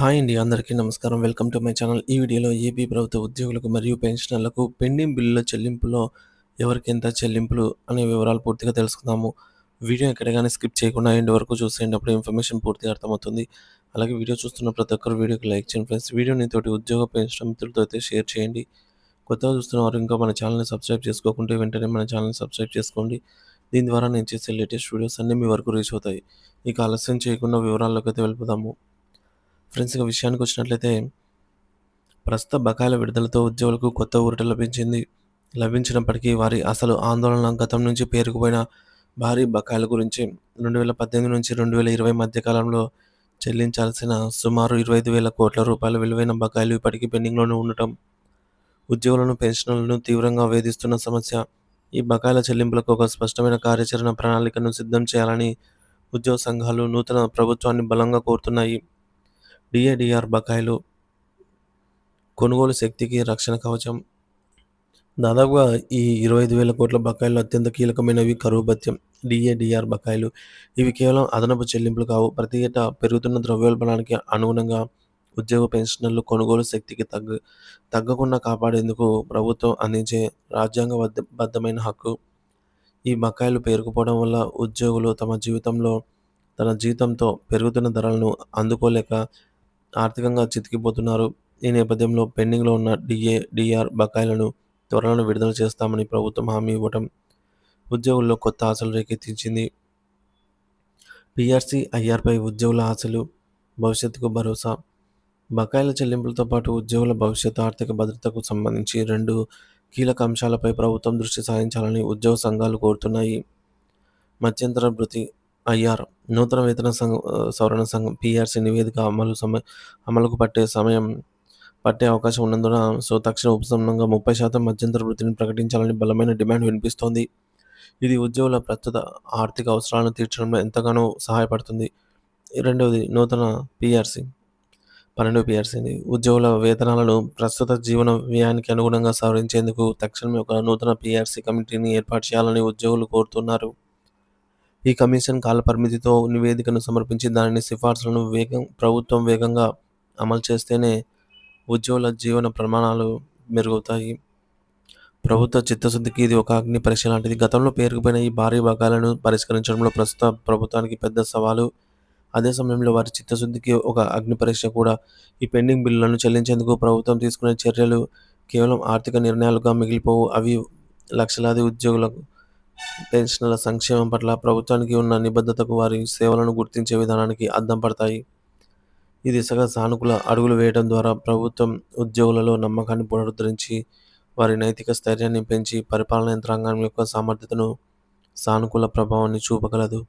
Hi అండి. అందరికీ నమస్కారం. Welcome to my channel. ఈ వీడియోలో ఏపీ ప్రభుత్వ ఉద్యోగులకు మరియు పెన్షనర్లకు పెండింగ్ బిల్లుల చెల్లింపులో ఎవరికెంత చెల్లింపులు అనే వివరాలు పూర్తిగా తెలుసుకుందాము. వీడియో ఎక్కడ గాని స్కిప్ చేయకుండా ఎండ్ వరకు చూసేయండి. అప్పుడు ఇన్ఫర్మేషన్ పూర్తిగా అర్థమవుతుంది. అలాగే వీడియో చూస్తున్న ప్రతి ఒక్కరు వీడియోకి లైక్ చేయండి ఫ్రెండ్స్. వీడియోని తోటి ఉద్యోగ పెన్షన్ మిత్రులతో అయితే షేర్ చేయండి. కొత్తగా చూస్తున్నవారు ఇంకా మన ఛానల్‌ని సబ్స్క్రైబ్ చేసుకోకుంటే వెంటనే మన ఛానల్‌ని సబ్స్క్రైబ్ చేసుకోండి. దీని ద్వారా నేను చేసే లేటెస్ట్ వీడియోస్ అన్నీ మీ వరకు రీచ్ అవుతాయి. ఇక ఆలస్యం చేయకుండా వివరాల్లోకైతే వెళ్ళిపోదాము. ఫ్రెండ్స్ ఇక విషయానికొచ్చినట్లయితే, ప్రస్తుత బకాయిల విడుదలతో ఉద్యోగులకు కొత్త ఊరట లభించినప్పటికీ వారి అసలు ఆందోళన గతం నుంచి పేరుకుపోయిన భారీ బకాయిల గురించి 2018 నుంచి 2020 మధ్య కాలంలో చెల్లించాల్సిన సుమారు 25,000 కోట్ల రూపాయల విలువైన బకాయిలు ఇప్పటికీ పెండింగ్‌లోనే ఉండటం ఉద్యోగులను, పెన్షనర్లను తీవ్రంగా వేధిస్తున్న సమస్య. ఈ బకాయిల చెల్లింపులకు ఒక స్పష్టమైన కార్యాచరణ ప్రణాళికను సిద్ధం చేయాలని ఉద్యోగ సంఘాలు నూతన ప్రభుత్వాన్ని బలంగా కోరుతున్నాయి. డీఏడీఆర్ బకాయిలు, కొనుగోలు శక్తికి రక్షణ కవచం. దాదాపుగా ఈ 25,000 కోట్ల బకాయిల్లో అత్యంత కీలకమైనవి కరువు భత్యం, డీఏడీఆర్ బకాయిలు. ఇవి కేవలం అదనపు చెల్లింపులు కావు. ప్రతి ఏటా పెరుగుతున్న ద్రవ్యోల్బణానికి అనుగుణంగా ఉద్యోగ పెన్షనర్లు కొనుగోలు శక్తికి తగ్గకుండా కాపాడేందుకు ప్రభుత్వం అందించే బద్ధమైన హక్కు. ఈ బకాయిలు పేరుకుపోవడం వల్ల ఉద్యోగులు తన జీతంతో పెరుగుతున్న ధరలను అందుకోలేక ఆర్థికంగా చితికిపోతున్నారు. ఈ నేపథ్యంలో పెండింగ్‌లో ఉన్న డీఆర్ బకాయిలను త్వరలోనే విడుదల చేస్తామని ప్రభుత్వం హామీ ఇవ్వటం ఉద్యోగుల్లో కొత్త ఆశలు రేకెత్తించింది. పీఆర్సీ, ఐఆర్‌పై ఉద్యోగుల ఆశలు, భవిష్యత్తుకు భరోసా. బకాయిల చెల్లింపులతో పాటు ఉద్యోగుల భవిష్యత్తు ఆర్థిక భద్రతకు సంబంధించి 2 కీలక అంశాలపై ప్రభుత్వం దృష్టి సారించాలని ఉద్యోగ సంఘాలు కోరుతున్నాయి. మధ్యంతర భృతి, ఐఆర్, నూతన సవరణ సంఘం పీఆర్సీ నివేదిక అమలుకు పట్టే అవకాశం ఉన్నందున తక్షణ ఉపశమనంగా 30% మధ్యంతర భృతిని ప్రకటించాలని బలమైన డిమాండ్ వినిపిస్తోంది. ఇది ఉద్యోగుల ప్రస్తుత ఆర్థిక అవసరాలను తీర్చడంలో ఎంతగానో సహాయపడుతుంది. రెండవది నూతన పీఆర్సీ. 12వ పీఆర్సీని ఉద్యోగుల వేతనాలను ప్రస్తుత జీవన వ్యయానికి అనుగుణంగా సవరించేందుకు తక్షణమే ఒక నూతన పీఆర్సీ కమిటీని ఏర్పాటు చేయాలని ఉద్యోగులు కోరుతున్నారు. ఈ కమిషన్ కాలపరిమితితో నివేదికను సమర్పించి దాని సిఫార్సులను ప్రభుత్వం వేగంగా అమలు చేస్తేనే ఉద్యోగుల జీవన ప్రమాణాలు మెరుగవుతాయి. ప్రభుత్వ చిత్తశుద్ధికి ఇది ఒక అగ్ని పరీక్ష లాంటిది. గతంలో పేరుకుపోయిన ఈ భారీ బకాయిలను పరిష్కరించడంలో ప్రస్తుత ప్రభుత్వానికి పెద్ద సవాలు. అదే సమయంలో వారి చిత్తశుద్ధికి ఒక అగ్ని పరీక్ష కూడా. ఈ పెండింగ్ బిల్లులను చెల్లించేందుకు ప్రభుత్వం తీసుకునే చర్యలు కేవలం ఆర్థిక నిర్ణయాలుగా మిగిలిపోవు. అవి లక్షలాది ఉద్యోగులకు, పెన్షనర్ల సంక్షేమం పట్ల ప్రభుత్వానికి ఉన్న నిబద్ధతకు, వారి సేవలను గుర్తించే విధానానికి అద్దం పడతాయి. ఈ దిశగా సానుకూల అడుగులు వేయడం ద్వారా ప్రభుత్వం ఉద్యోగులలో నమ్మకాన్ని పునరుద్ధరించి, వారి నైతిక స్థైర్యాన్ని పెంచి పరిపాలనా యంత్రాంగం యొక్క సామర్థ్యతను, సానుకూల ప్రభావాన్ని చూపగలదు.